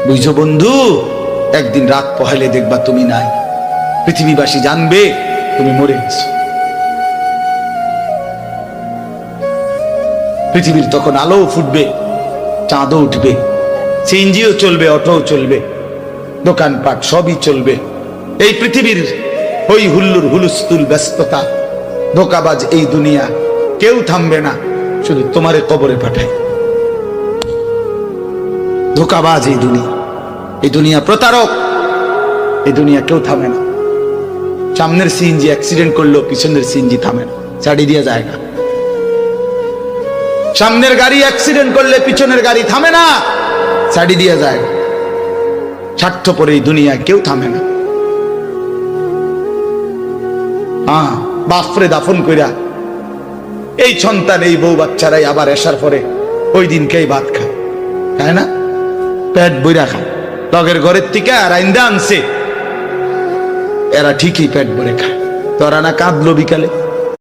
বুঝছো বন্ধু, একদিন রাত পহেলে দেখবা তুমি নাই, পৃথিবীবাসী জানবে তুমি মরে গেছো। পৃথিবীর তখন আলো ফুটবে, চাঁদও উঠবে, সিএনজিও চলবে, অটোও চলবে, দোকানপাট সবই চলবে। এই পৃথিবীর হই হুল্লুর হুলুস্থুল ব্যস্ততা, ধোকাবাজ এই দুনিয়া, কেউ থামবে না, শুধু তোমারে কবরে পাঠায়। ধোকাবাজ এই দুনিয়া, এই দুনিয়া প্রতারক, এই দুনিয়া কেউ থামে না। সামনের সিএনজি অ্যাক্সিডেন্ট করলো, পিছনের সিএনজি থামে না, ছাড়ি দিয়ে যায় না। সামনের গাড়ি অ্যাক্সিডেন্ট করলে পিছনের গাড়ি থামে না, ছাড়ি দিয়ে যায় না। স্বার্থপর এই দুনিয়া কেউ থামে না। বাপরে দাফন কইরা এই সন্তান, এই বউ বাচ্চারাই আবার আসার পরে ওই দিনকেই ভাত খায়, তাই না? পেট বইরা খায়, লগের ঘরের থেকে আর আইন্দা আনছে, এরা ঠিকই পেট ভরে খায়। তোরা না কাঁদলো বিকালে?